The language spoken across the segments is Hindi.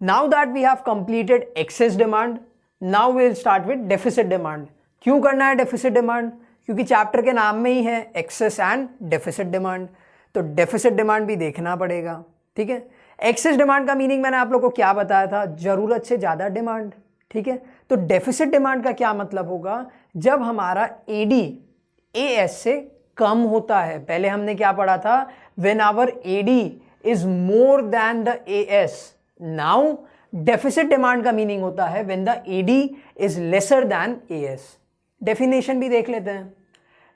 Now that we have completed excess demand, now we will start with deficit demand. क्यों करना है डेफिसिट डिमांड? क्योंकि चैप्टर के नाम में ही है एक्सेस एंड डेफिसिट डिमांड, तो डेफिसिट डिमांड भी देखना पड़ेगा। ठीक है, एक्सेस डिमांड का मीनिंग मैंने आप लोग को क्या बताया था? जरूरत से ज्यादा डिमांड। ठीक है, तो डेफिसिट डिमांड का क्या मतलब होगा? जब हमारा एडी एएस से कम होता है। पहले हमने क्या पढ़ा था? When our AD is more than the AS. Now deficit demand का मीनिंग होता है when the AD is lesser than AS. Definition भी देख लेते हैं।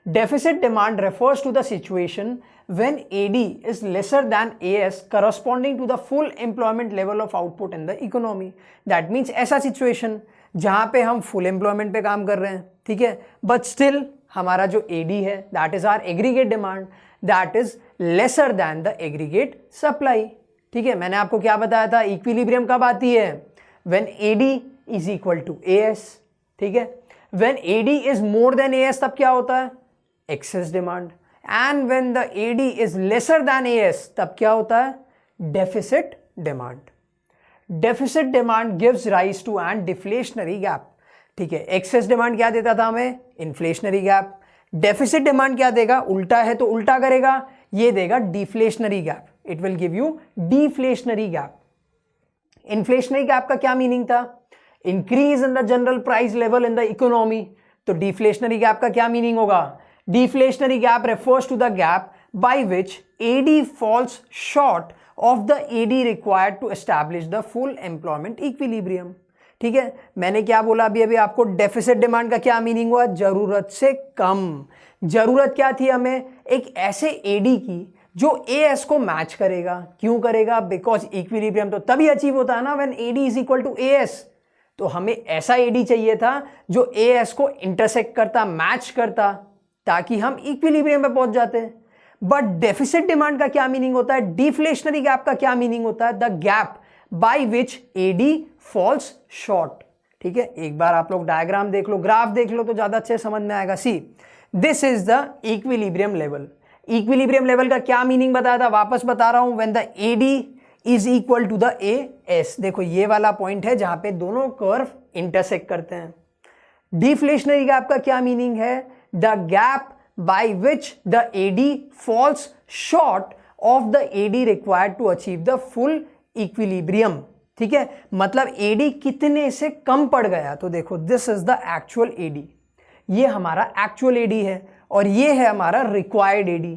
Deficit demand refers to the situation when AD is lesser than AS corresponding to the full employment level of output in the economy. That means ऐसा situation जहां पे हम full employment पे काम कर रहे हैं, ठीक है, but still हमारा जो AD है that is our aggregate demand, that is lesser than the aggregate supply. ठीक है, मैंने आपको क्या बताया था? इक्विलिब्रियम कब आती है? When AD is equal to AS. ठीक है, when AD is more than AS तब क्या होता है? Excess demand. And when the AD is lesser than AS तब क्या होता है? Deficit demand. Deficit demand gives rise to an deflationary gap. ठीक है, एक्सेस डिमांड क्या देता था हमें? Inflationary gap. डेफिसिट डिमांड क्या देगा? उल्टा है तो उल्टा करेगा, ये देगा deflationary gap. It will give you deflationary gap. Inflationary gap का क्या मीनिंग था? Increase in the general price level in the economy. तो डिफ्लेशनरी गैप का क्या मीनिंग होगा? Deflationary gap refers to the gap by which AD falls short of the AD required to establish the full employment equilibrium. ठीक है, मैंने क्या बोला अभी आपको? डेफिसिट डिमांड का क्या मीनिंग हुआ? जरूरत से कम। जरूरत क्या थी हमें? एक ऐसे AD की जो AS को मैच करेगा। क्यों करेगा? बिकॉज इक्विलिब्रियम तो तभी अचीव होता है ना when AD is equal to AS। तो हमें ऐसा AD चाहिए था जो AS को इंटरसेक्ट करता, मैच करता, ताकि हम इक्विलिब्रियम पे पहुंच जाते हैं। बट डेफिसिट डिमांड का क्या मीनिंग होता है? डिफ्लेशनरी गैप का क्या मीनिंग होता है? The gap by which AD falls short. ठीक है, एक बार आप लोग डायग्राम देख लो, ग्राफ देख लो तो ज्यादा अच्छे समझ में आएगा। See this is the equilibrium level. Equilibrium level का क्या मीनिंग बताया था? वापस बता रहा हूं, when the AD is equal to the AS. देखो ये वाला पॉइंट है जहां पे दोनों कर्व इंटरसेक्ट करते हैं। डिफ्लेशनरी गैप का क्या मीनिंग है? The gap by which the AD falls short of the AD required to achieve the full equilibrium. ठीक है, मतलब AD कितने से कम पड़ गया? तो देखो this is the actual AD, ये हमारा actual AD है और ये है हमारा required AD।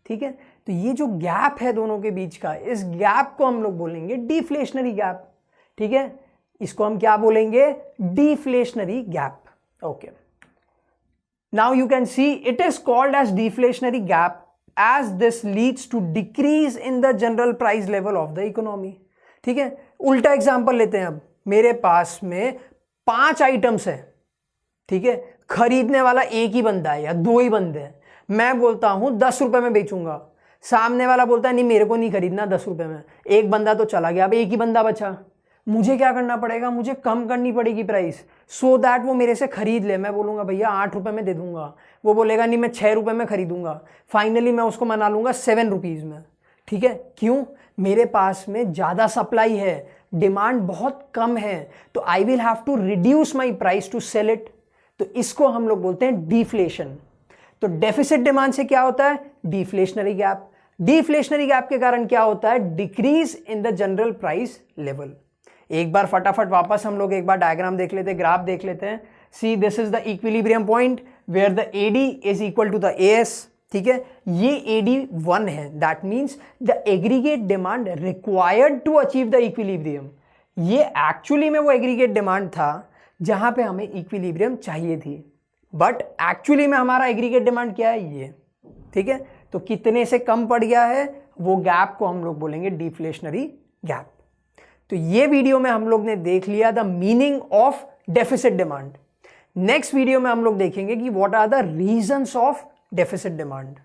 ठीक है, तो ये जो गैप है दोनों के बीच का, इस गैप को हम लोग बोलेंगे डिफ्लेशनरी गैप। ठीक है, इसको हम क्या बोलेंगे? Deflationary gap. Okay, now you can see it is called as deflationary gap as this leads to decrease in the general price level of the economy. ठीक है, उल्टा एग्जांपल लेते हैं। अब मेरे पास में 5 आइटम्स है, ठीक है, खरीदने वाला एक ही बंदा है या 2 ही बंदे हैं। मैं बोलता हूं 10 रुपए में बेचूंगा, सामने वाला बोलता है नहीं मेरे को नहीं खरीदना 10 रुपए में। एक बंदा तो चला गया, अब एक ही बंदा बचा। मुझे क्या करना पड़ेगा? मुझे कम करनी पड़ेगी प्राइस, सो दैट वो मेरे से खरीद ले। मैं बोलूंगा भैया 8 रुपए में दे दूंगा, वो बोलेगा नहीं मैं 6 रुपए में खरीदूंगा। फाइनली मैं उसको मना लूंगा 7 रुपीज में। ठीक है, क्यों? मेरे पास में ज्यादा सप्लाई है, डिमांड बहुत कम है, तो I will have to reduce my price to sell it. तो इसको हम लोग बोलते हैं डिफ्लेशन। तो डेफिसिट डिमांड से क्या होता है? Deflationary gap. डिफ्लेशनरी गैप के कारण क्या होता है? Decrease in the general price level. एक बार फटाफट वापस हम लोग एक बार डायग्राम देख लेते हैं, ग्राफ देख लेते हैं। See this is the equilibrium point where the AD is equal to the AS. ठीक है, ये एडी 1 है, that means the aggregate demand required to achieve the equilibrium. ये एक्चुअली में वो एग्रीगेट डिमांड था जहां पे हमें इक्विलिब्रियम चाहिए थी, बट एक्चुअली में हमारा एग्रीगेट डिमांड क्या है? ये। ठीक है, तो कितने से कम पड़ गया है? वो गैप को हम लोग बोलेंगे डिफ्लेशनरी गैप। तो ये वीडियो में हम लोग ने देख लिया the meaning of deficit demand. Next video में हम लोग देखेंगे कि what are the reasons of deficit demand.